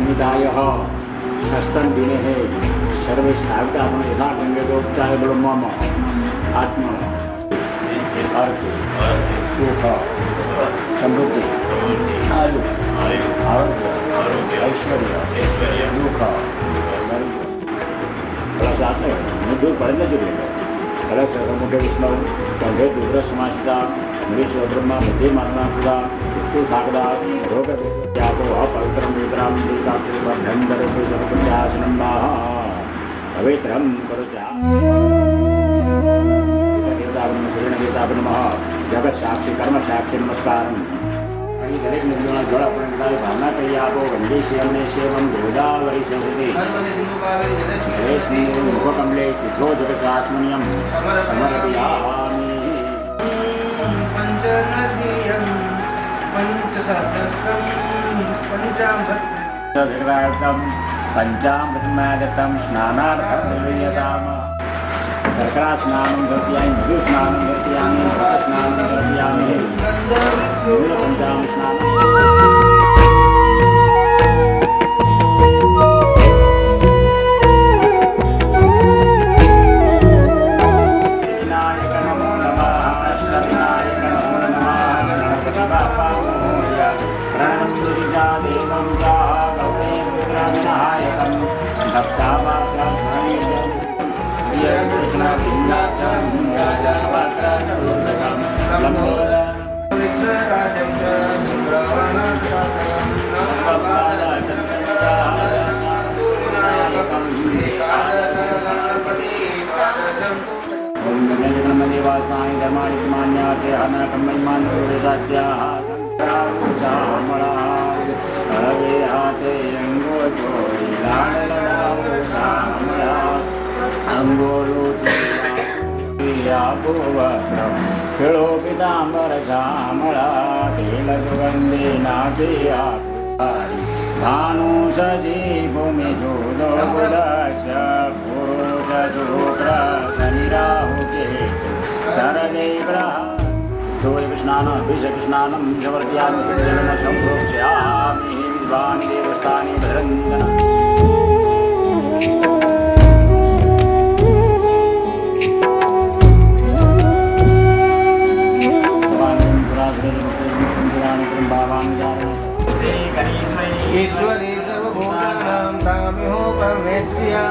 संहितायाः षष्ठं दिने सर्वे स्थापिताः यथा गङ्गोपचारे बोलो मम आत्मा अर्थ सुख समृद्धि आयु आरोग्य ऐश्वर्य दुख कलश आते हैं दूर पड़ने जो कलश मुख्य विष्णु कंधे दुर्ग समासिता मरीश्वर ब्रह्मा मध्य मातना पूजा सुसागदा रोग यातो अपवित्रं वितरां दीर्घाक्षरबद्धं पवित्रं करुचा देवताभ्यं सूर्यदेवताभ्यं नमः जगत साक्षी कर्म साक्षी नमस्कारं आणि दरेक नदीઓના જળ આપણે નિકાલે ભાવના કરી આપો ગંગે શિવને શિવમ ગોદાવરી સંસ્કૃતિ દેશની મુખ કમલે તીર્થો જગત્સાત્મનિયમ સમર્પયામિ પંચનદીયમ પંચસહસ્રમ પંચામૃતમ પંચામૃતમાદત્તમ સ્નાનાર્થમ નિર્યતામ शर्करा स्नानं कर्तयामि मधु स्नानं कर्तयामि घृत स्नानं कर्तयामि मूलपञ्चामृत स्नानं विनायक नमो नमः अष्टविनायक नमो नमः गणपति बाप्पा मोरया प्रणतं दुर्गा देवं च गौरीं रुद्रविनायकं भक्तावासा कृष्णा सिंहाचं राजावासनं लंबोदरं विघ्नराजं निग्रहणार्थं नमः ओम गणपति वासनाय धर्माणि मान्याते अनकं महिमान पुरुषात्याः चामळा हवे हाते अंगो चोरी लाडलडाओ चामळा अंगोलोचेयापोवस्त्रं खेळो पीतांबर श्यामळा तेलगवंदे नाकेयापुरी भानु सजी भूमि जोदो बुधश पुरुष शुक्र शनि राहु केतु शरदे ग्रह सूर्यकृष्णानं विषकृष्णानं जवर्त्यामि सूर्यं संप्रोक्ष्यामि विद्वानि देवस्थानि भद्रन्दनम् ईश्वरी सर्वभूतानां तामिहो परमेश्या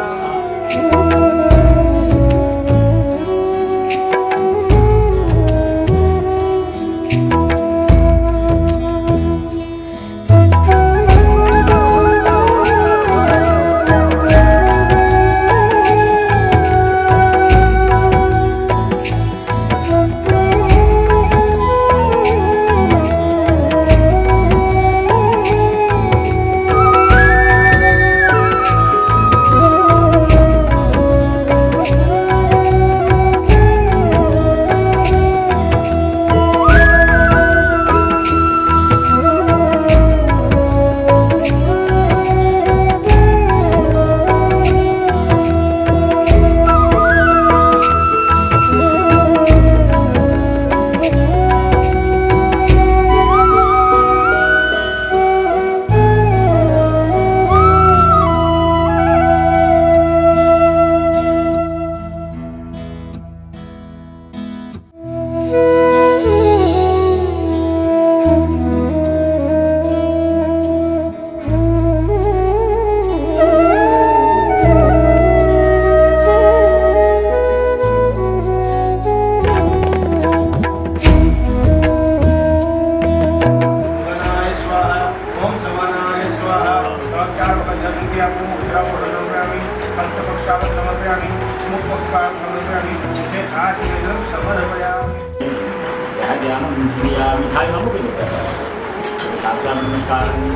नमस्कारं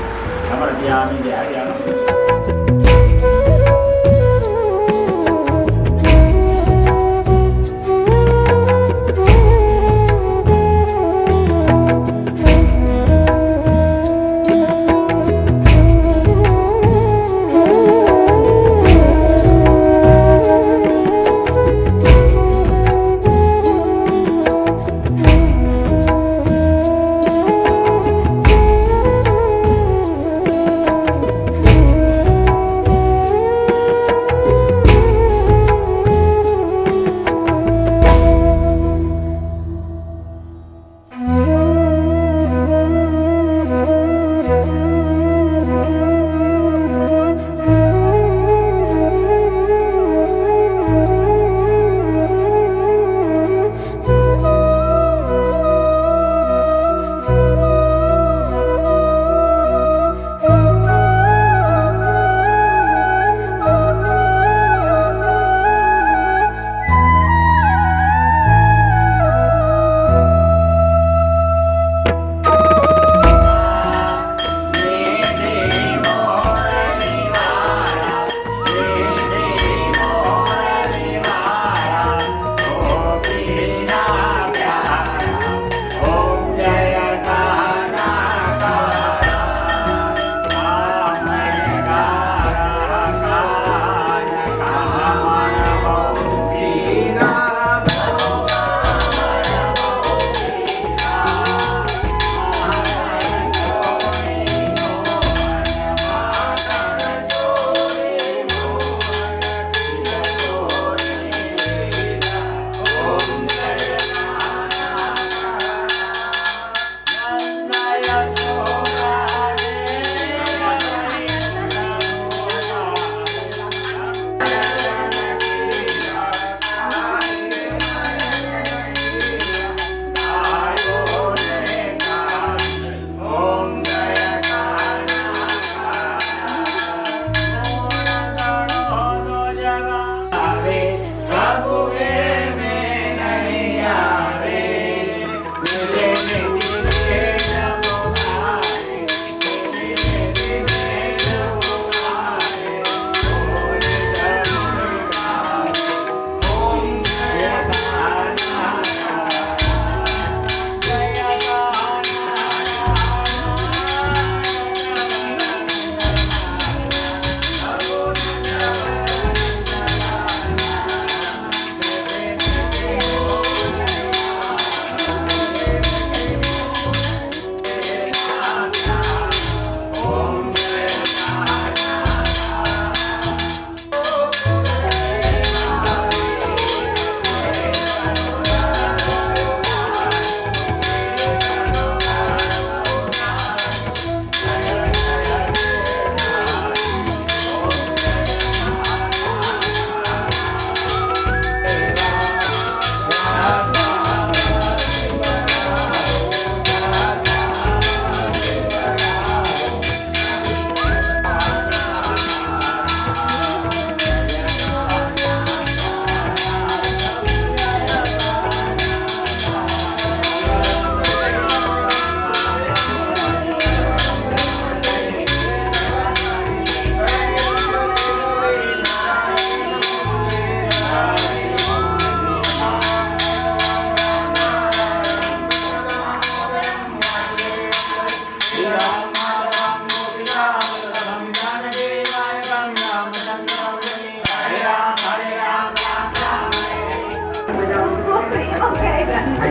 समर्पयामि ध्यायामि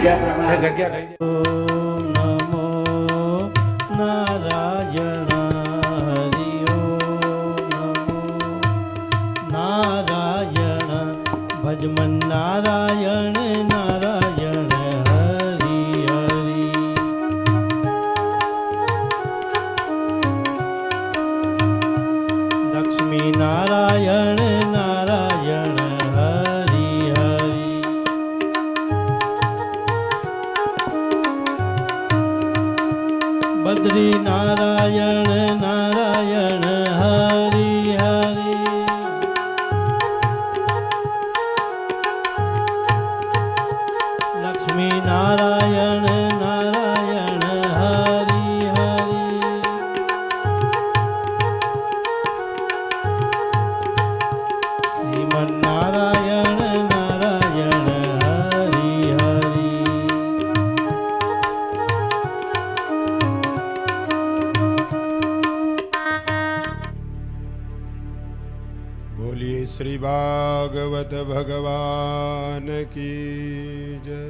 જગ્યા પ્રમાણે જગ્યા થઈ જાય. નમો નારાયણ હરિ નમો નારાયણ ભજમન નારાયણ નારાયણ હરિ હરિ લક્ષ્મી નારાયણ નારાયણ હરિ હરિ બદ્રી નારાયણ નારાયણ હરિ હરિ લક્ષ્મી નારાયણ નારાયણ હરિ હરિ શ્રીમન નારાયણ નારાયણ હરિ હરિ बोलिए श्री भागवत भगवान की जय।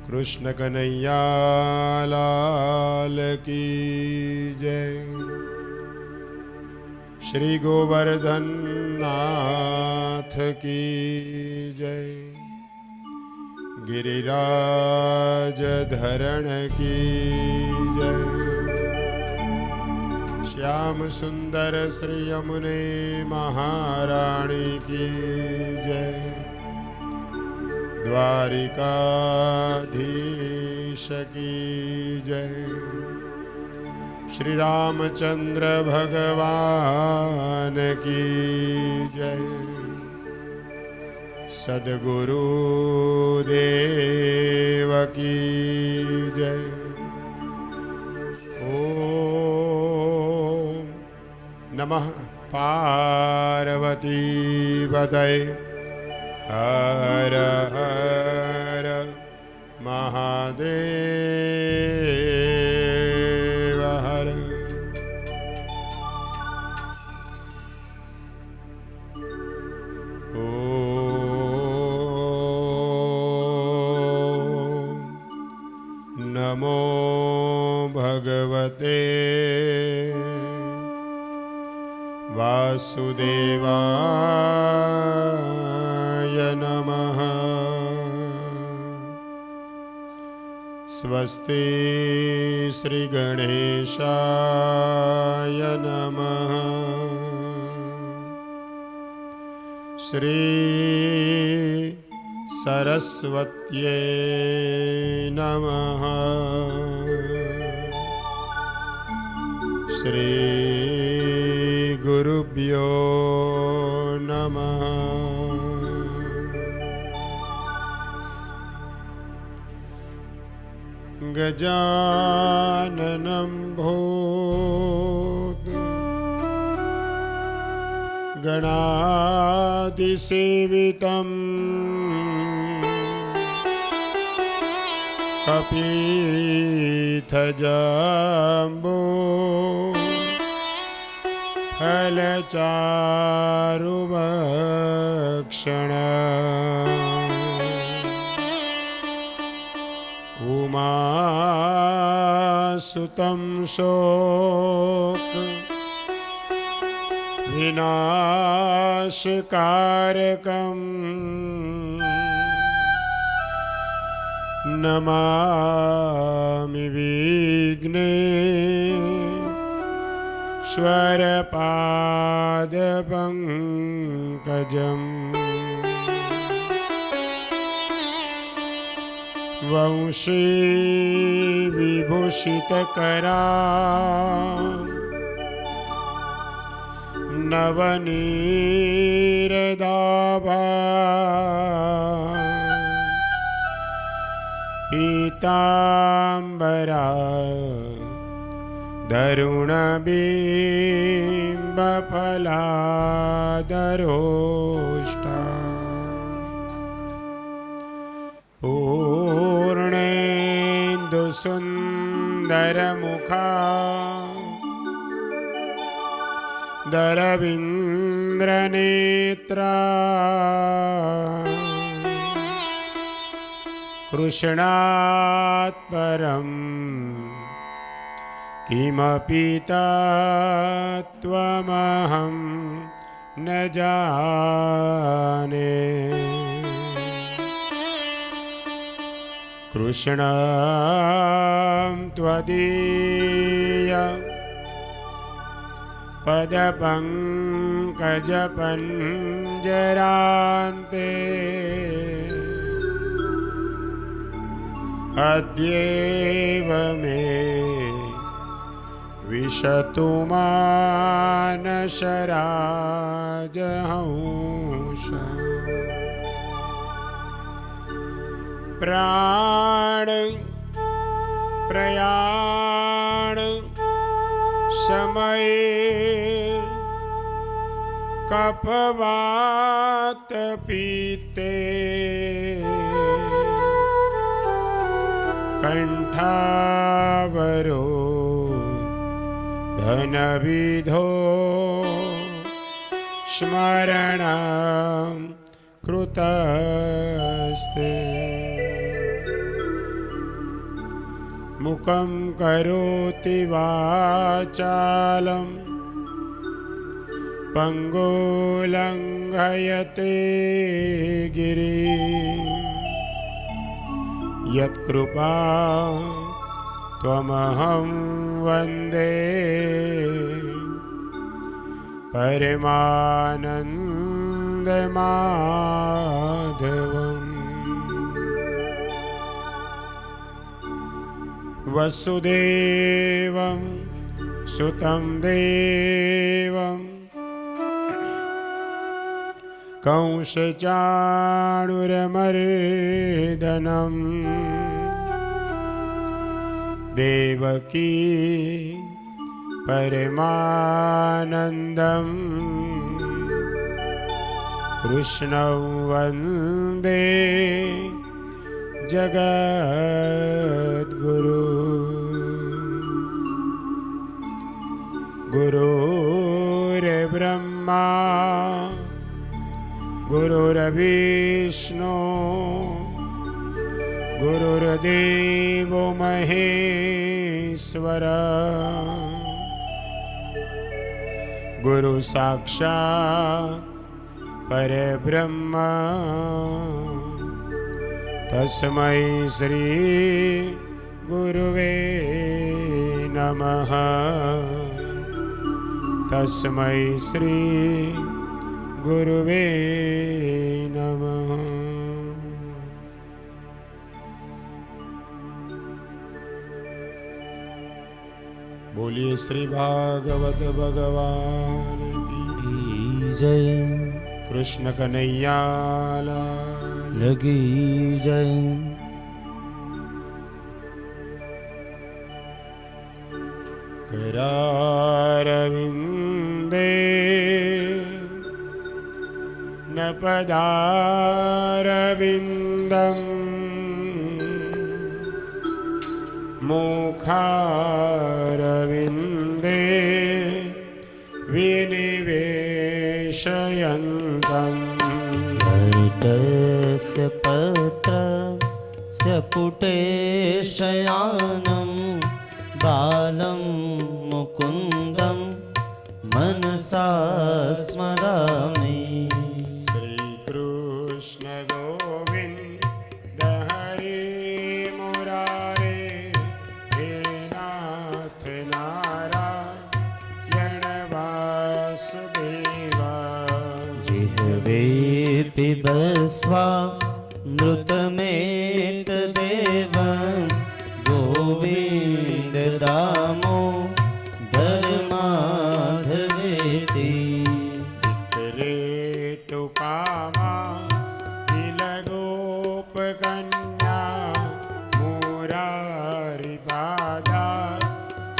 कृष्ण कन्हैया लाल की जय। श्री गोवर्धन नाथ की जय। गिरिराज धरण की जय। श्याम सुंदर श्री यमुने महारानी की जय। द्वारिकाधीश की जय। श्री रामचंद्र भगवान की जय। सद्गुरु देव की जय। ओम नमः पार्वती पतये हर हर महादेव हर। ओम नमो भगवते वासुदेवाय नमः। स्वस्ति श्री गणेशाय नमः। श्री सरस्वत्यै नमः। श्री गुरुभ्यो नमः। गजाननं भूत गणाधिसेवितं कपीथजम्बो फलचारुभक्षण उमासुतं शोक विनाशकारकं नमामि विघ्नेश्वरपादपङ्कजम्। वंशी विभूषितकरा नवनीरदाभा पीताम्बरा दरुणबिम्बफलादरोष्टा पूर्णेन्दुसुन्दरमुखा दरविन्द्रनेत्रा कृष्णात् परं किमपि तत्त्वमहं न जाने। कृष्णं त्वदीय पदपङ्कजपञ्जरान्ते अद्यैव मे विशतु मानसराजहंस। प्राण प्रयाण समये कफवात पीते कंठावरो धनविधो स्मरणं कृतस्ते। मुखं करोति वाचालं पंगुलंघयते गिरिं। यत्कृपा त्वमहं वन्दे परमानन्दमाधवम्। वसुदेवं सुतं देवं कंसचाणूरमर्दनं देवकी परमानन्दं कृष्णं वन्दे जगद्गुरु। गुरुर्ब्रह्मा गुरुर्विष्णु गुरुर्देवो महेश्वर। गुरु साक्षात् परब्रह्म तस्मै श्री गुरुवे नमः। तस्मै श्री गुरुवे नमः। बोलिए श्री भागवत भगवान की जय। कृष्ण कन्हैया लाल लगी जय। करारविन्दे न पदारविन्दम् मुखारविन्दे विनिवेशयन्तम्। घटस्य पत्रस्य पुटे शयानं बालं मुकुन्दं मनसा स्मरामि। श्रीकृष्ण गोविन्द हरे मुरारे हे नाथ नारायण वासुदेवा। जिह्वे पिबस्वा नृतमेतदेवं गोविन्द दामोदर माधवेति। रे तु कामा किल गोपकन्या मुरारि बाधा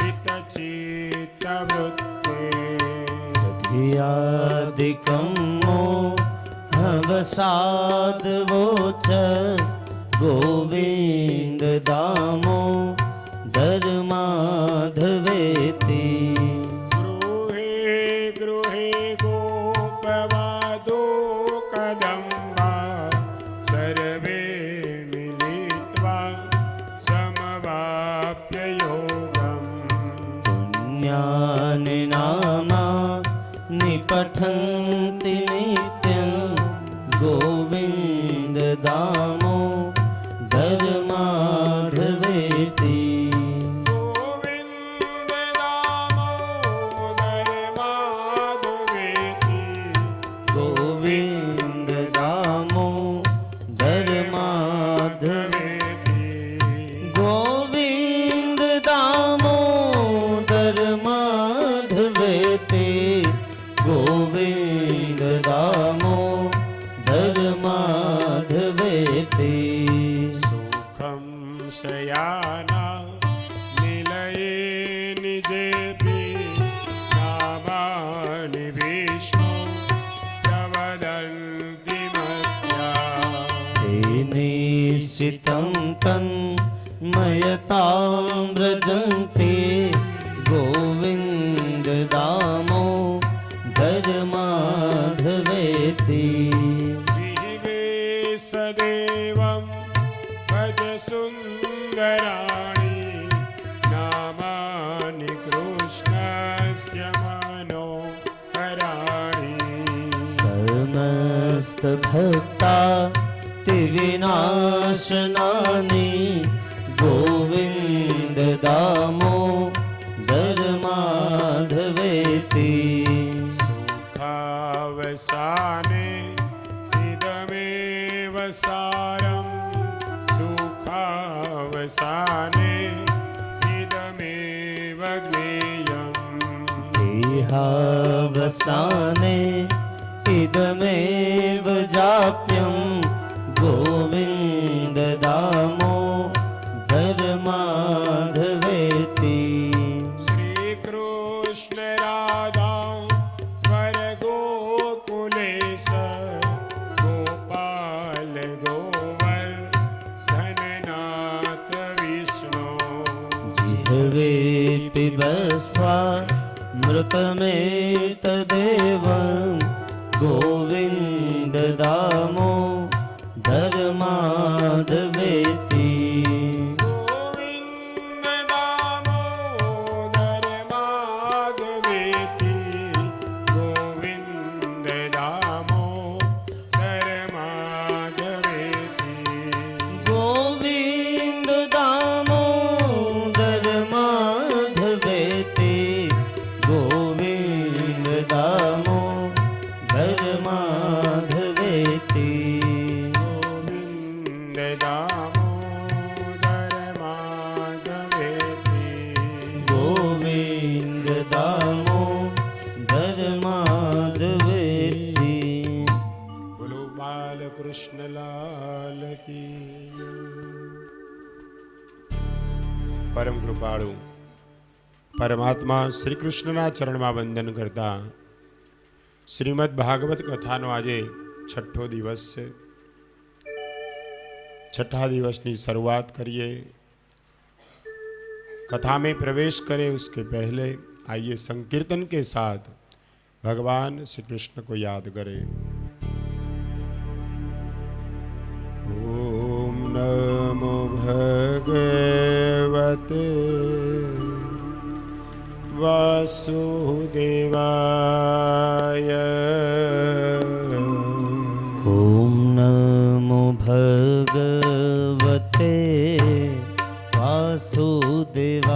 चित्तचित्तवृत्ते। धियादिकं मोहवसाद्वोच गोविन्द दामोदर माधवेति। गृहे गृहे गोपवादो कदम्बा सर्वे मिलित पुण्यानि नामानि पठन्ति नित्यं गोविन्द दामोदर माधवेति गोविन्द दामोदर माधवेति गोविन्द दामोदर माधवेति गोविन्द दामोदर माधवेति गोविन्द दामोदर माधवेति सुखं शयाना निलये निजेऽपि नामानि विष्णु प्रवदन्ति मत्या निश्चितं तन्मयतां व्रजन्ते गोविन्द दामोदर माधवेति जीवे सदेवं भज सुन्दराणि नामानि कृष्णस्य मनोहराणि समस्तभक्ता विनाशनानि गोविन्द दामोदर माधवेति सुखावसाने इदमेव सारं दुःखावसाने इदमेव ज्ञेयम् देहावसाने इदमेव जाप्यं गोविन्द दामोदर माधवेति श्रीकृष्ण राधा वर गोकुलेश गोपाल गोवर्धननाथ विष्णु जिह्वे पिबस्वा मृतमेतदेवं गोविन्द दामोदर माधवेति गोविन्द दामोदर माधवेति गोविन्द दामोदर माधवेति गोविन्द दामोदर माधवेति गोविन्द दामोदर माधवेति गोविन्द दामोदर माधवेति गोविन्द दामोदर माधवेति बोलो बाल कृष्ण लाल की પરમ કૃપાળુ પરમાત્મા શ્રી કૃષ્ણના ચરણમાં વંદન કરતા શ્રીમદ ભાગવત કથાનો આજે છઠ્ઠો દિવસ છે. छठा दिवस की शुरुआत करिए. कथा में प्रवेश करें उसके पहले आइए संकीर्तन के साथ भगवान श्री कृष्ण को याद करें. ओम नमो भगवते वासुदेवाय. ॐ नमो भगवते वासुदेवाय.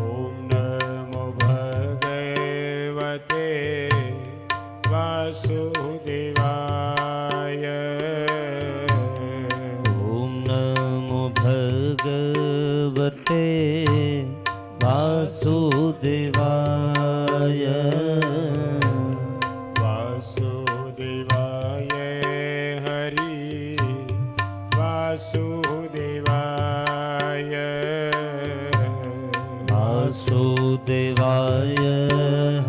ओम नमो भगवते वासुदेवाय. ॐ नमो भगवते वासुदेवाय. वासुदेवाय हरि वासुदेवाय. वासुदेवाय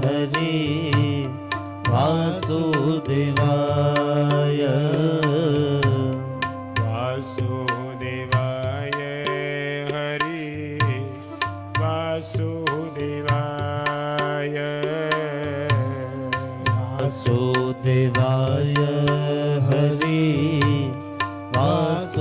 हरि वासुदेवाय. वासुदेवाय हरि वासुदेवाय. वासुदेवाय हरि वासुदेवाय.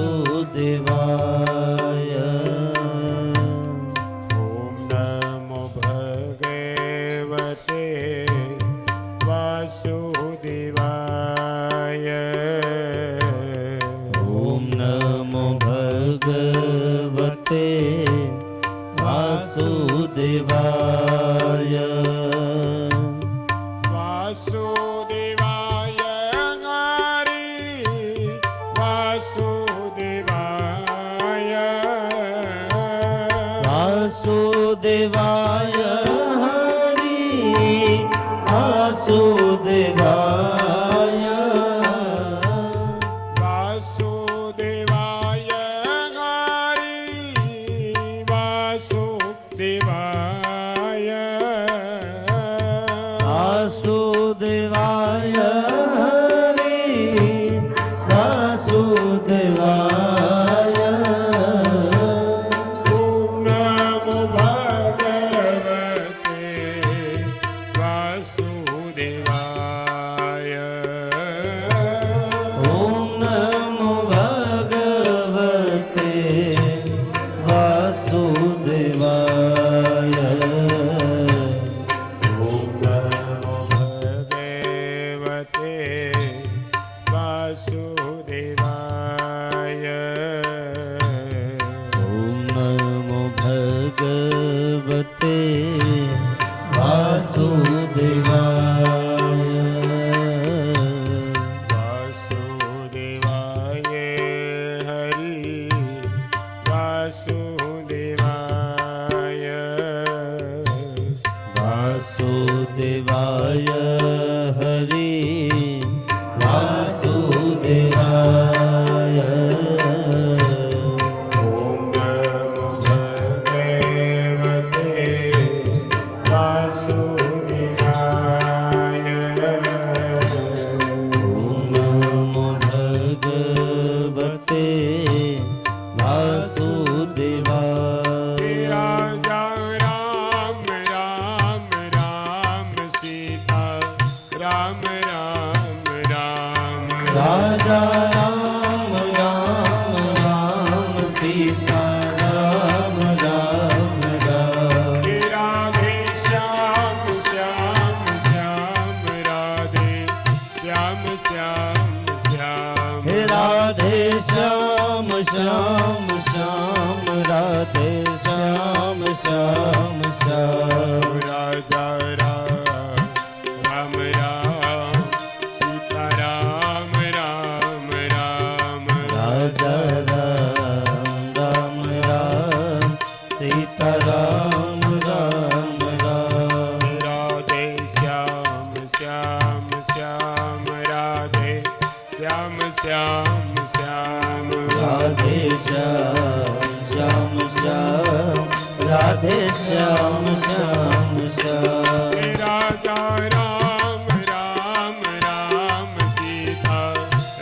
વાસુદેવાય હરિ વાસુદેવાય વાસુદેવાય હરિ વાસુદેવાય વાસુદેવાય હરિ વાસુદેવાય ઓમ નમો ભગવતે વાસુદેવાય ઓમ નમો ભગવતે વાસુદેવાય ઓમ નમો ભગવતે વાસુદેવાય ઓમ નમો ભગવતે વાસુદેવાય વાસુદેવાય હરિ વાસુદેવાય વાસુદેવાય હરિ વાસુદેવાય ઓમ નમો ભગવતે વાસુદેવાય ઓમ નમો ભગવતે વાસુદેવાય રાજા રામ રામ રામ સીતા રામ રામ રામ રાજા રામ રામ રામ સીતા રામ રામ રામ રાધે શ્યામ શ્યામ શ્યામ રાધે શ્યામ શ્યામ શ્યામ હે રાધે શ્યામ શ્યામ શ્યામ રાધે શ્યામ શ્યામ શ્યામ રાજા રામ રામ સીતા રામ રામ રામ રાજા રામ રામ રામ સીતા રામ રામ રામ રાધે શ્યામ શ્યામ શ્યામ રાધે શ્યામ શ્યામ શ્યામ રાધે શ્યામ શ્યામ શ્યામ રાધે શ્યામ શ્યામ શ્યામ રાજા રામ રામ રામ સીતા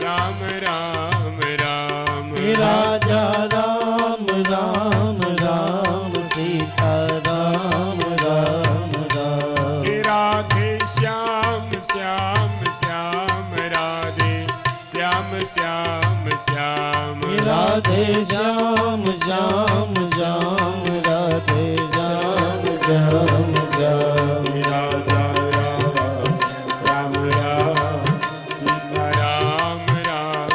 રામ રામ રામ રાજા રામ રામ રામ સીતા રામ રામ રામ રાધે શ્યામ શ્યામ શ્યામ રાધે શ્યામ શ્યામ શ્યામ રાધે શ્યામ શ્યામ શ્યામ રાધે શ્યામ શ્યામ શ્યામ રાજા રામ રામ સીતા રામ રામ રામ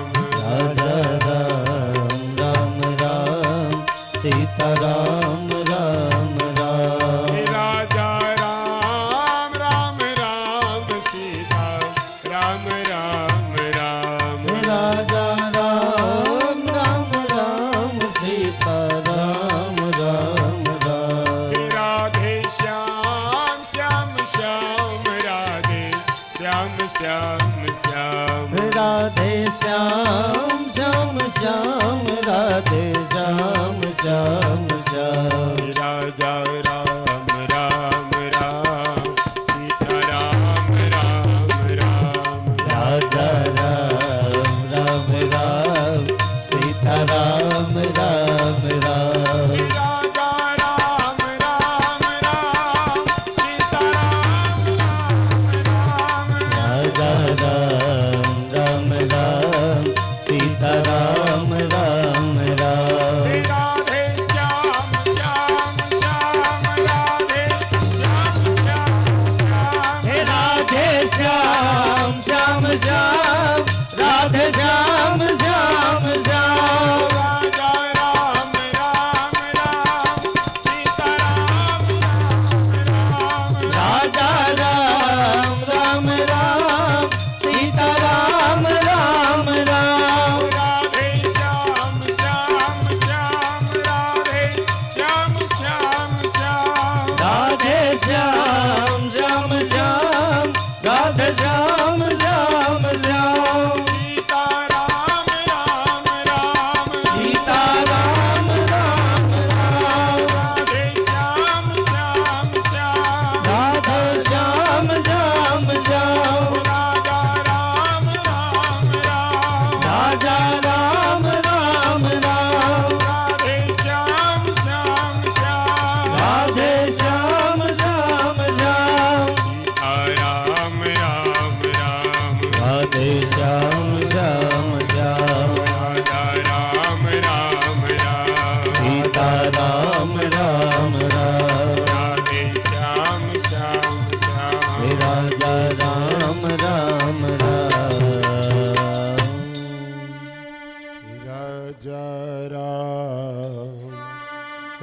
રાજા રામ રામ રામ સીતા રામ રામ રામ રાજા રામ રામ રામ સીતા રામ રામ રામ રાજા રામ રામ રામ સીતા રામ રામ રામ રાધે શ્યામ શ્યામ શ્યામ રાધે શ્યામ શ્યામ શ્યામ રાધે શ્યામ શ્યામ શ્યામ રાધે શ્યામ શ્યામ શ્યામ રાજા રામ રામ રામ સીતા રામ રામ રામ રાજા રામ રામ રામ સીતા રામ રામ રામ રાજા રામ રામ રામ સીતા રામ રામ રામ રાજા રામ રામ રામ સીતા રામ રામ રામ રાધે શ્યામ શ્યામ શ્યામ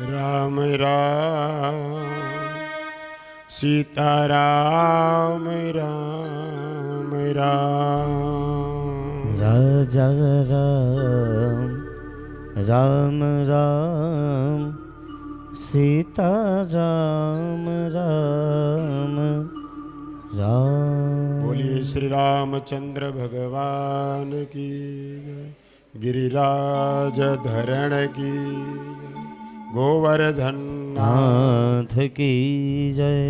રામ રામ સીતારામ રામ રામ રાજા રામ રામ રામ સીતારામ રામ રામ. બોલીએ શ્રી રામચંદ્ર ભગવાન કી જય. गिरिराज धरण की गोवर्धन नाथ की जय.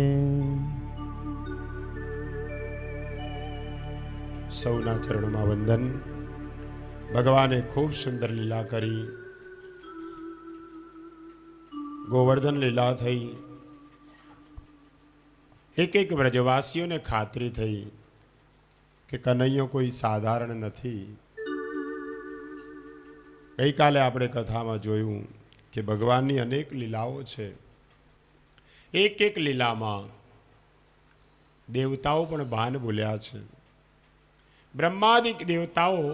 સૌના ચરણોમાં વંદન. ભગવાને ખૂબ સુંદર લીલા કરી. ગોવર્ધન લીલા થઈ. એક એક વ્રજવાસીઓને ખાતરી થઈ કે કનૈયો કોઈ સાધારણ નથી. ગઈકાલે આપણે કથામાં જોયું કે ભગવાનની અનેક લીલાઓ છે. એક એક લીલામાં દેવતાઓ પણ ભાન ભૂલ્યા છે. બ્રહ્માદિક દેવતાઓ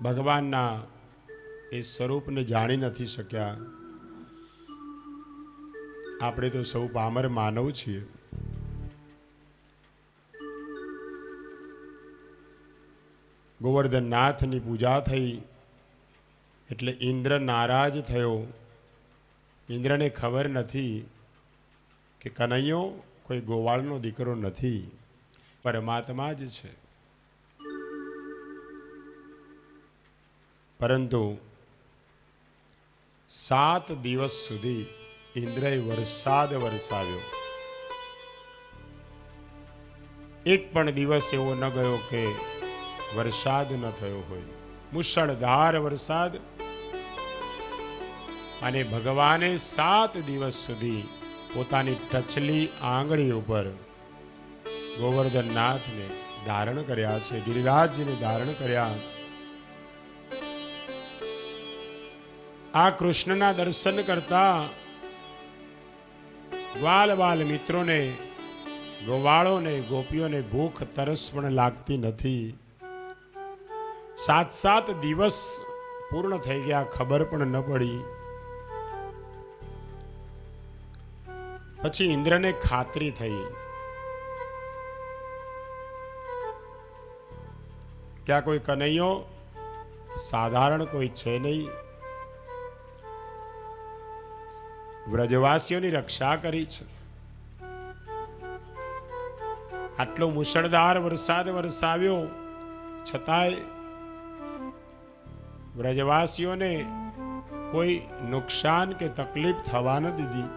ભગવાનના એ સ્વરૂપને જાણી નથી શક્યા. આપણે તો સૌ પામર માનવ છીએ. ગોવર્ધનનાથની પૂજા થઈ એટલે ઇન્દ્ર નારાજ થયો. ઇન્દ્રને ખબર નથી કે કનૈયો કોઈ ગોવાળનો દીકરો નથી, પરમાત્મા જ છે. પરંતુ 7 દિવસ સુધી ઇન્દ્રએ વરસાદ વરસાવ્યો. એક પણ દિવસ એવો ન ગયો કે વરસાદ ન થયો હોય. મુશળધાર વરસાદ. અને ભગવાને 7 દિવસ સુધી પોતાની ટચલી આંગળી ઉપર ગોવર્ધનનાથને ધારણ કર્યા છે, ગિરિરાજને ધારણ કર્યા. આ કૃષ્ણના દર્શન કરતા ગ્વાલ બાલ મિત્રોને, ગોવાળોને, ગોપીઓને ભૂખ તરસ પણ લાગતી નથી. 7 દિવસ પૂર્ણ થઈ ગયા, ખબર પણ ન પડી. પછી ઇન્દ્રને ખાતરી થઈ કે આ કોઈ કનૈયો સાધારણ કોઈ છે નહીં. વ્રજવાસીઓની રક્ષા કરી છે. આટલો મુશળધાર વરસાદ વરસાવ્યો છતાંય વ્રજવાસીઓને કોઈ નુકસાન કે તકલીફ થવા ન દીધી.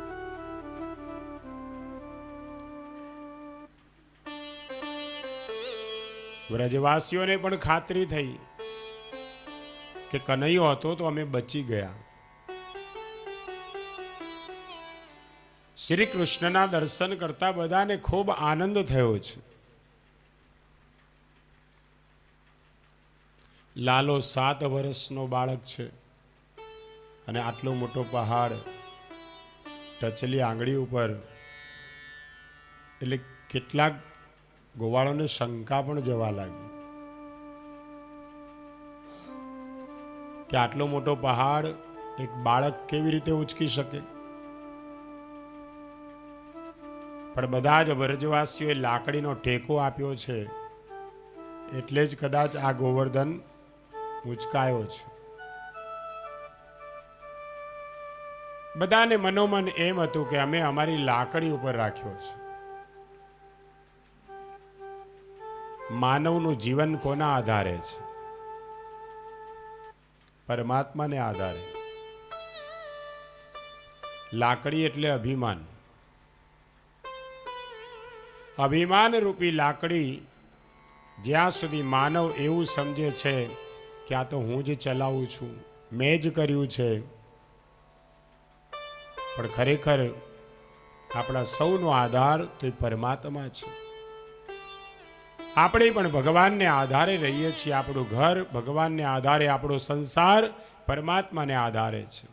વ્રજવાસીઓને પણ ખાતરી થઈ કે કનૈયો હતો તો અમે બચી ગયા. શ્રી કૃષ્ણના દર્શન કરતા બધાને ખૂબ આનંદ થયો છે. લાલો 7 વર્ષનો બાળક છે અને આટલો મોટો પહાડ ટચલી આંગળી ઉપર. એટલે કેટલાક ગોવાળોને શંકા પણ જવા લાગી કે આટલો મોટો પહાડ એક બાળક કેવી રીતે ઉંચકી શકે. પણ બધા જ વ્રજવાસીઓએ લાકડીનો ટેકો આપ્યો છે એટલે જ કદાચ આ ગોવર્ધન ઉંચકાયો છે. બધાને મનોમન એમ હતું કે અમે અમારી લાકડી ઉપર રાખ્યો છે. માનવનું જીવન કોના આધારે છે? પરમાત્માને આધારે. લાકડી એટલે અભિમાન. અભિમાન રૂપી લાકડી જ્યાં સુધી માનવ એવું સમજે છે કે આ તો હું જ ચલાવું છું, મેં જ કર્યું છે, પણ ખરેખર આપણા સૌનો આધાર તો પરમાત્મા છે. આપણે પણ ભગવાનને આધારે રહીએ છીએ. આપણું ઘર ભગવાનને આધારે, આપણો સંસાર પરમાત્માને આધારે છે.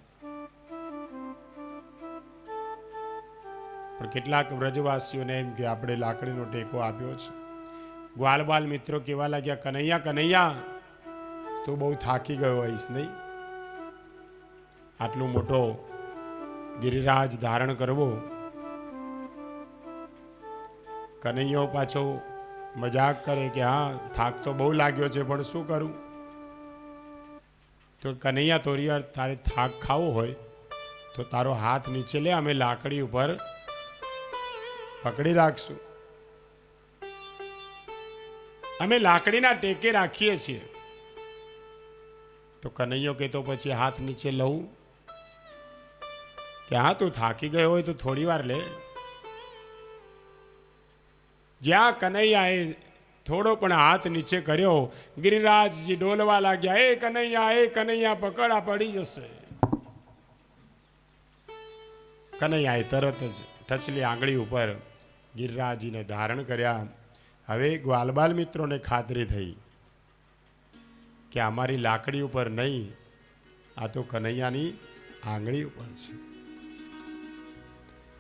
પણ કેટલાક વ્રજવાસીઓને એમ કે આપણે લાકડીનો ટેકો આપ્યો છે. ગ્વાલબાલ મિત્રો કેવા લાગ્યા, કનૈયા કનૈયા તું બહુ થાકી ગયો હોઈશ નહીં? આટલું મોટો ગિરિરાજ ધારણ કરવો. કનૈયો પાછો મજાક કરે કે હા થાક તો બહુ લાગ્યો છે પણ શું કરું? તો કનૈયા તોરિયા તારે થાક ખાવો હોય તો તારો હાથ નીચે લે, અમે લાકડી ઉપર પકડી રાખશું. અમે લાકડીના ટેકે રાખીએ છીએ. તો કનૈયો કે તો પછી હાથ નીચે લઉં? કે હા તું થાકી ગયો હોય તો થોડી વાર લે. જ્યાં કનૈયાએ થોડો પણ હાથ નીચે કર્યો, ગિરિરાજજી ડોલવા લાગ્યા. એ કનૈયા પકડા પડી જશે. કનૈયાએ તરત જ ટચલી આંગળી ઉપર ગિરિરાજજીને ધારણ કર્યા. હવે ગ્વાલબાલ મિત્રોને ખાતરી થઈ કે અમારી લાકડી ઉપર નહીં, આ તો કનૈયાની આંગળી ઉપર છે.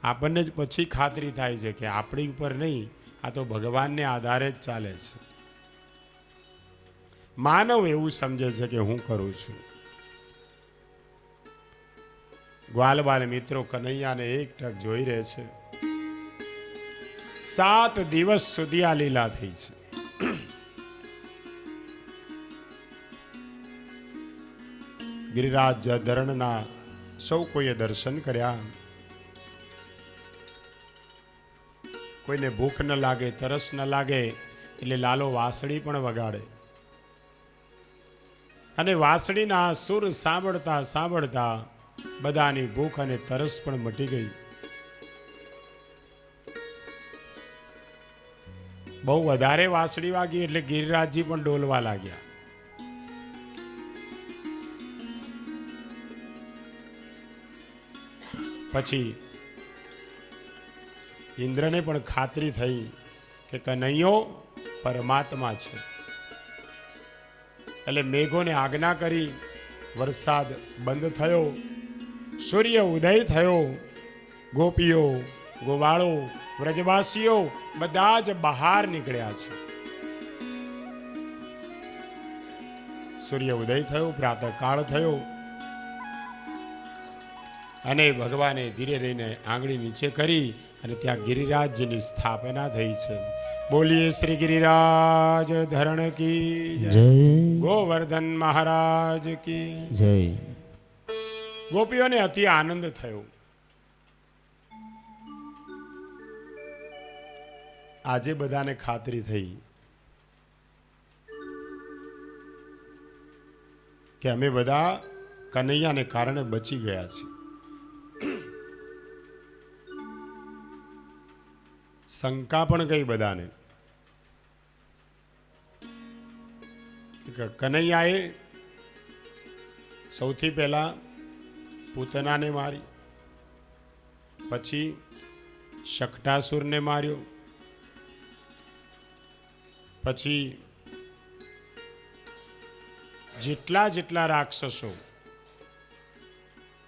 આપણને જ પછી ખાતરી થાય છે કે આપણી ઉપર નહીં, આ તો ભગવાનને આધારે જ ચાલે છે. માનવ એવું સમજે છે કે હું કરું છું. ગ્વાલબાલ મિત્રો કનૈયાને એક ટક જોઈ રહે છે. 7 દિવસ સુધી આ લીલા થઈ છે. ગિરિરાજ ધરણના સૌ કોઈએ દર્શન કર્યા. કોઈને ભૂખ ન લાગે, તરસ ન લાગે એટલે લાલો વાંસળી પણ વગાડે. અને વાંસળીના સુર સાંભળતા સાંભળતા બધાની ભૂખ અને તરસ પણ મટી ગઈ. બહુ વધારે વાંસળી વાગી એટલે ગિરિરાજજી પણ ડોલવા લાગ્યા. પછી ઇન્દ્રને પણ ખાતરી થઈ કે કનૈયો પરમાત્મા છે. એટલે મેઘોને આજ્ઞા કરી, વરસાદ બંધ થયો, સૂર્ય ઉદય થયો. ગોપીઓ, ગોવાળો, વ્રજવાસીઓ બધા જ બહાર નીકળ્યા છે. સૂર્ય ઉદય થયો, પ્રાતઃકાળ થયો અને ભગવાને ધીરે રહીને આંગળી નીચે કરી અને ત્યાં ગિરિરાજજીની સ્થાપના થઈ છે. બોલીએ શ્રી ગિરિરાજ ધરણ કી જય. ગોવર્ધન મહારાજ કી જય. ગોપીઓને અતિ આનંદ થયો. આજે બધાને ખાતરી થઈ કે અમે બધા કનૈયાને કારણે બચી ગયા છીએ. શંકા પણ ગઈ બધાને કે કનૈયાએ સૌથી પહેલા પૂતનાને મારી, પછી શકટાસુરને માર્યો, પછી જેટલા જેટલા રાક્ષસો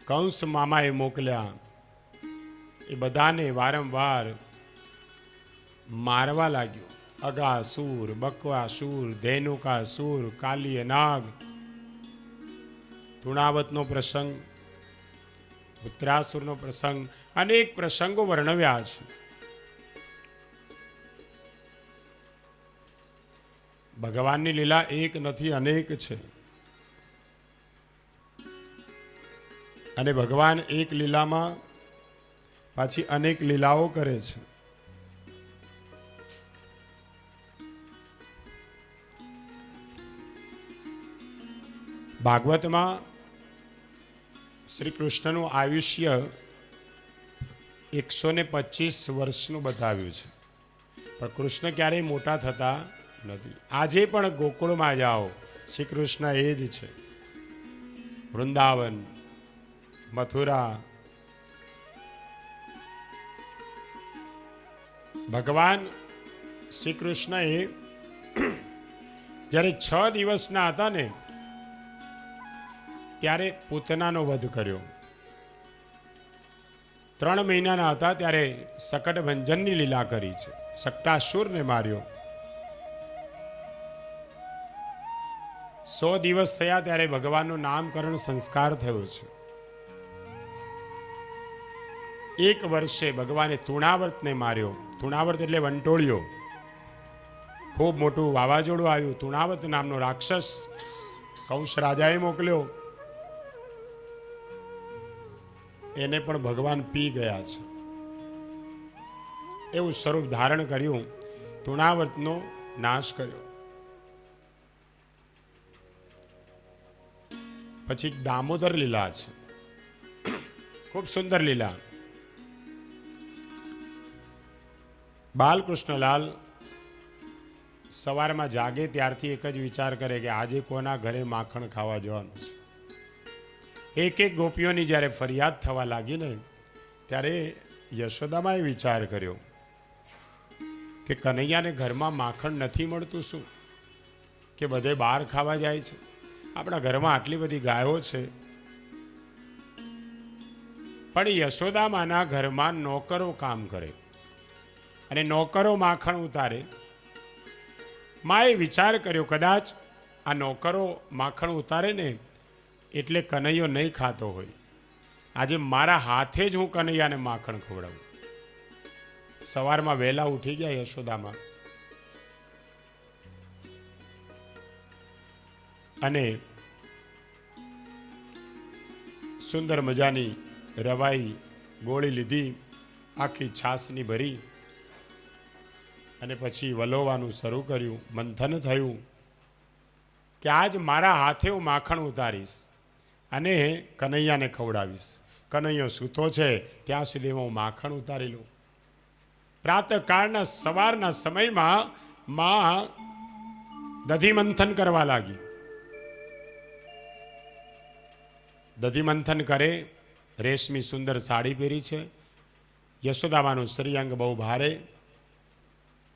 કંસ મામાએ મોકલ્યા એ બધાને વારંવાર મારવા લાગ્યો. અગાસુર, બકવાસુર, ધેનુકાસુર, કાલિય નાગ, તૃણાવતનો પ્રસંગ, પુત્રાસુરનો પ્રસંગ, અનેક પ્રસંગો વર્ણવ્યા છે. ભગવાનની લીલા એક નથી, અનેક છે. અને ભગવાન એક લીલામાં પાછી અનેક લીલાઓ કરે છે. ભાગવતમાં શ્રી કૃષ્ણનું આયુષ્ય 125 વર્ષનું બતાવ્યું છે, પણ કૃષ્ણ ક્યારેય મોટા થતા નથી. આજે પણ ગોકુળમાં જાઓ, શ્રી કૃષ્ણ એ જ છે. વૃંદાવન, મથુરા, ભગવાન શ્રી કૃષ્ણએ જ્યારે 6 દિવસના હતા ને ત્યારે પૂતનાનો વધ કર્યો. 3 મહિનાના હતા ત્યારે શકટભંજનની લીલા કરી છે, શકટાસુરને માર્યો. 100 દિવસ થયા ત્યારે ભગવાનનો નામકરણ સંસ્કાર થયો છે. એક વર્ષે ભગવાને તૃણાવર્તને માર્યો. તૃણાવર્ત એટલે વંટોળિયો. ખૂબ મોટું વાવાઝોડું આવ્યું. તૃણાવર્ત નામનો રાક્ષસ કંસ રાજાએ મોકલ્યો. એને પણ ભગવાન પી ગયા છે. એવું સ્વરૂપ ધારણ કર્યું, તૃણાવર્તનો નાશ કર્યો. પછી દામોદર લીલા છે, ખૂબ સુંદર લીલા. બાલકૃષ્ણલાલ સવારમાં જાગે ત્યારથી એક જ વિચાર કરે કે આજે કોના ઘરે માખણ ખાવા જવાનું છે. એક એક ગોપીઓની જ્યારે ફરિયાદ થવા લાગી ને ત્યારે યશોદામાએ વિચાર કર્યો કે કનૈયાને ઘરમાં માખણ નથી મળતું શું, કે બધે બહાર ખાવા જાય છે. આપણા ઘરમાં આટલી બધી ગાયો છે, પણ યશોદામાના ઘરમાં નોકરો કામ કરે અને નોકરો માખણ ઉતારે. માએ વિચાર કર્યો કદાચ આ નોકરો માખણ ઉતારે ને એટલે કનૈયો નહીં ખાતો હોય. આજે મારા હાથે જ હું કનૈયાને માખણ ખવડાવું. સવારમાં વહેલા ઉઠી ગયા યશોદામાં અને સુંદર મજાની રવાઈ ગોળી લીધી, આખી છાસની ભરી અને પછી વલોવાનું શરૂ કર્યું. મંથન થયું કે આજ મારા હાથે હું માખણ ઉતારીશ અને કનૈયાને ખવડાવીશ. કનૈયો સૂતો છે ત્યાં સુધી હું માખણ ઉતારી લઉં. પ્રાતઃકાળના સવારના સમયમાં માં દધી મંથન કરવા લાગી. દધી મંથન કરે, રેશમી સુંદર સાડી પહેરી છે. યશોદામાનું શ્રીઅંગ બહુ ભારે.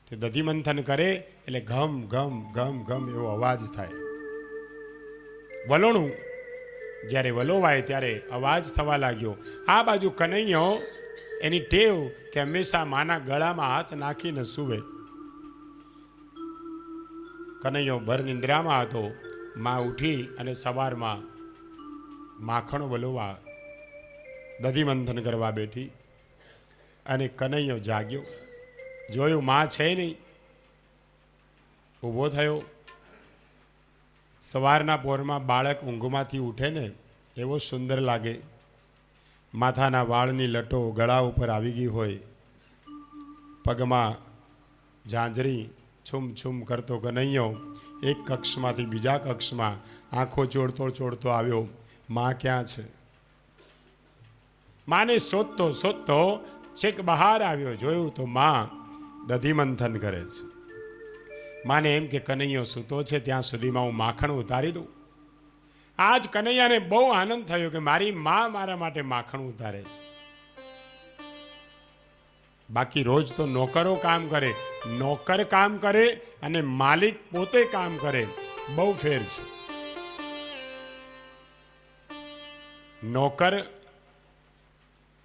તે દધી મંથન કરે એટલે ઘમ ઘમ ઘમ ઘમ એવો અવાજ થાય. વલોણું જ્યારે વલોવાય ત્યારે અવાજ થવા લાગ્યો. આ બાજુ કનૈયો, એની ટેવ કે હંમેશા માના ગળામાં હાથ નાખીને સૂવે. કનૈયો ભર નિંદ્રામાં હતો. માં ઉઠી અને સવારમાં માખણ વલોવા દધી મંથન કરવા બેઠી અને કનૈયો જાગ્યો. જોયું માં છે નહીં. ઊભો થયો. સવારના પોરમાં બાળક ઊંઘમાંથી ઉઠે ને એવો સુંદર લાગે. માથાના વાળની લટો ગળા ઉપર આવી ગઈ હોય, પગમાં ઝાંઝરી છૂમ છૂમ કરતો કનૈયો એક કક્ષમાંથી બીજા કક્ષમાં આંખો ચોડતો ચોડતો આવ્યો. માં ક્યાં છે? માને શોધતો શોધતો છેક બહાર આવ્યો. જોયું તો માં દધી મંથન કરે છે. માને એમ કે કનૈયો સૂતો છે ત્યાં સુધીમાં હું માખણ ઉતારી દઉં. આજ કનૈયાને બહુ આનંદ થયો કે મારી માં મારા માટે માખણ ઉતારે છે. બાકી રોજ તો નોકરો કામ કરે, નોકર કામ કરે અને માલિક પોતે કામ કરે, બહુ ફેર છે.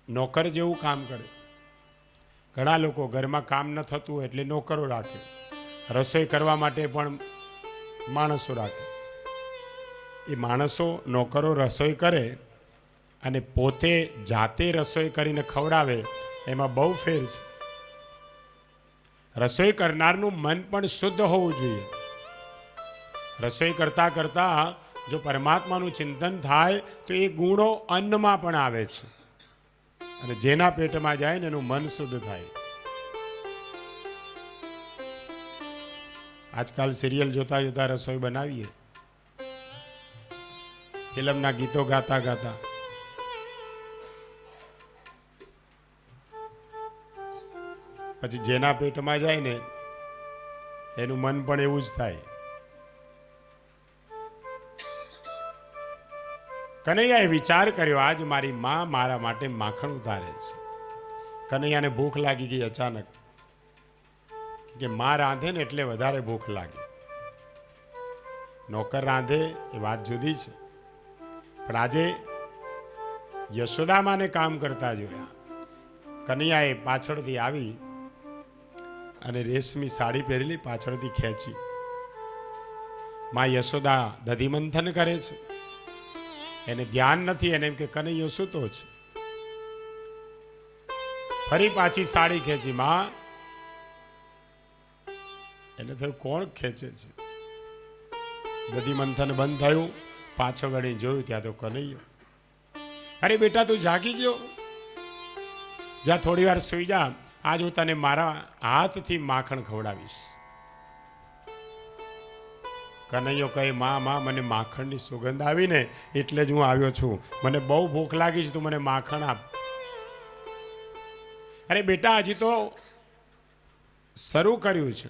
નોકર જેવું કામ કરે. ઘણા લોકો ઘરમાં કામ ન થતું એટલે નોકરો રાખે. રસોઈ કરવા માટે પણ માણસો રાખે. એ માણસો નોકરો રસોઈ કરે અને પોતે જાતે રસોઈ કરીને ખવડાવે, એમાં બહુ ફેર છે. રસોઈ કરનારનું મન પણ શુદ્ધ હોવું જોઈએ. રસોઈ કરતા કરતા જો પરમાત્માનું ચિંતન થાય તો એ ગુણો અન્નમાં પણ આવે છે અને જેના પેટમાં જાય ને એનું મન શુદ્ધ થાય. આજકાલ સિરિયલ જોતા જોતા રસોઈ બનાવીએ, ફિલ્મના ગીતો ગાતા ગાતા. પછી જેના પેટમાં જાય ને એનું મન પણ એવું જ થાય. કનૈયાએ વિચાર કર્યો આજ મારી માં મારા માટે માખણ ઉતારે છે. કનૈયાને ભૂખ લાગી ગઈ અચાનક, કે માં રાંધે ને એટલે વધારે ભૂખ લાગે. નોકર રાંધે એ વાત જુદી છે, પણ આજે યશોદામાને કામ કરતા જોયા. કનૈયાએ પાછળથી આવી અને રેશમી સાડી પહેરેલી પાછળથી ખેંચી. માં યશોદા દધી મંથન કરે છે, એને ધ્યાન નથી. એને એમ કે કનૈયો સૂતો છે. ફરી પાછી સાડી ખેંચી. માં એને થયું કોણ ખેંચે છે. બધી મંથન બંધ થયું. પાછો વળી જોયું ત્યાં તો કનૈયો. અરે બેટા તું જાગી ગયો, જા થોડી વાર સુઈ જા, આજ હું તને મારા હાથથી માખણ ખવડાવીશ. કનૈયો કહે માં મને માખણની સુગંધ આવી ને એટલે જ હું આવ્યો છું, મને બહુ ભૂખ લાગી છે, તું મને માખણ આપ. અરે બેટા હજી તો શરૂ કર્યું છે,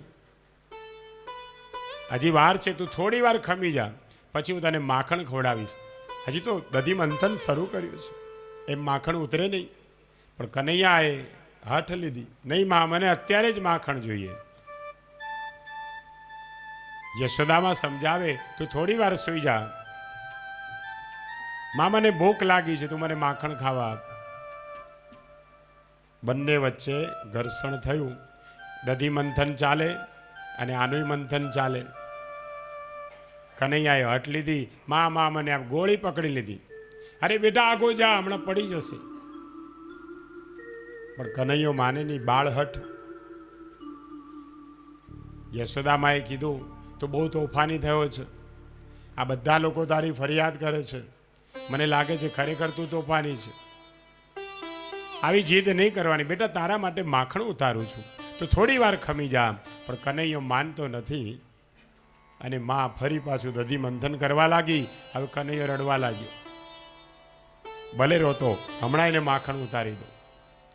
હજી વાર છે, તું થોડી વાર ખમી જા, પછી હું તને માખણ ખવડાવીશ. હજી તો દધી મંથન શરૂ કર્યું છે, એમ માખણ ઉતરે નહીં. પણ કનૈયાએ હઠ લીધી, નહીં માં મને અત્યારે જ માખણ જોઈએ. યશોદામાં સમજાવે તું થોડી વાર સુઈ જા, માં મને ભૂખ લાગી છે, તું મને માખણ ખાવા આપ. બંને વચ્ચે ઘર્ષણ થયું. દધી મંથન ચાલે અને આનું મંથન ચાલે. કનૈયાએ હઠ લીધી, માં મને આપ. ગોળી પકડી લીધી. અરે બેટા આગો જા, હમણાં પડી જશે. પણ કનૈયો માને નહીં, બાળ હઠ. યશોદામાએ કીધું તું બહુ તોફાની થયો છે, આ બધા લોકો તારી ફરિયાદ કરે છે, મને લાગે છે ખરેખર તું તોફાની છે. આવી જીદ નહીં કરવાની બેટા, તારા માટે માખણ ઉતારું છું, તું થોડી વાર ખમી જા. પણ કનૈયો માનતો નથી અને માં ફરી પાછું દધી મંથન કરવા લાગી. હવે કનૈયો રડવા લાગ્યો. ભલે રોતો, હમણાં એને માખણ ઉતારી દો.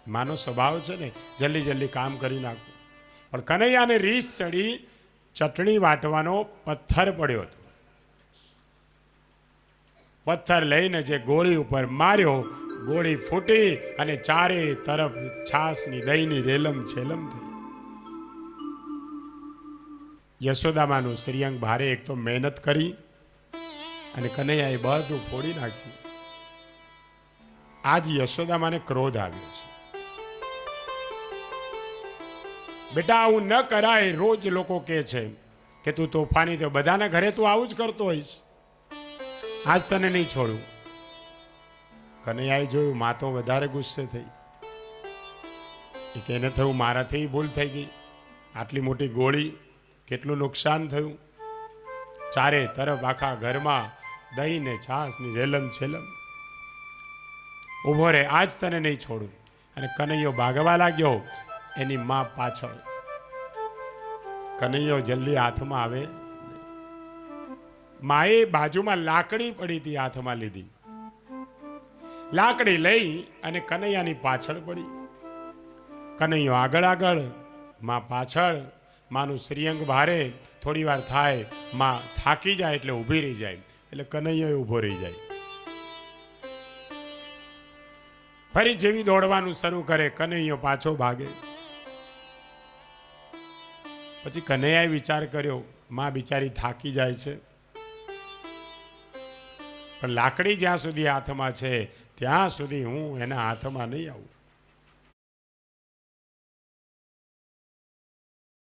માનો સ્વભાવ છે ને જલ્દી જલ્દી કામ કરી નાખવું. પણ કનૈયાને રીસ ચડી, ચટણી વાટવાનો પથ્થર પડ્યો હતો. પથ્થર લઈને જે ગોળી ઉપર માર્યો, ગોળી ફૂટી અને ચારે તરફ છાસની દહીંની રેલમ છેલમ થઈ. યશોદામાનું શ્રીઅંગ ભારે. એક તો મહેનત કરી અને કનૈયાએ બધું ફોડી નાખ્યું. આજ યશોદામાને ક્રોધ આવ્યો છે. બેટા આવું ન કરાય. રોજ લોકો કહે છે કે તું તોફાની થયો, બધાના ઘરે તું આવું જ કરતો હોઈશ, આજ તને નહીં છોડું. કનૈયાએ જોયું માં તો વધારે ગુસ્સે થઈ. એને થયું મારાથી ભૂલ થઈ ગઈ, આટલી મોટી ગોળી, કેટલું નુકસાન થયું. ચારે તરફ આખા ઘરમાં દહીં ને છાસ ની રેલમ છેલમ. ઉભો રે, આજ તને નહીં છોડું. અને કનૈયો ભાગવા લાગ્યો, એની માં પાછળ. કનૈયો જલ્દી હાથમાં આવે. માએ બાજુમાં લાકડી પડી હતી, હાથમાં લીધી. લાકડી લઈ અને કનૈયાની પાછળ પડી. કનૈયો આગળ આગળ, માં પાછળ. માનું શ્રીઅંગ ભારે. થોડી વાર થાય, માં થાકી જાય એટલે ઊભી રહી જાય, એટલે કનૈયો ઊભો રહી જાય. ફરી જેવી દોડવાનું શરૂ કરે, કનૈયો પાછો ભાગે. પછી કનૈયાએ વિચાર કર્યો માં બિચારી થાકી જાય છે, પણ લાકડી જ્યાં સુધી હાથમાં છે ત્યાં સુધી હું એના હાથમાં નહીં આવું.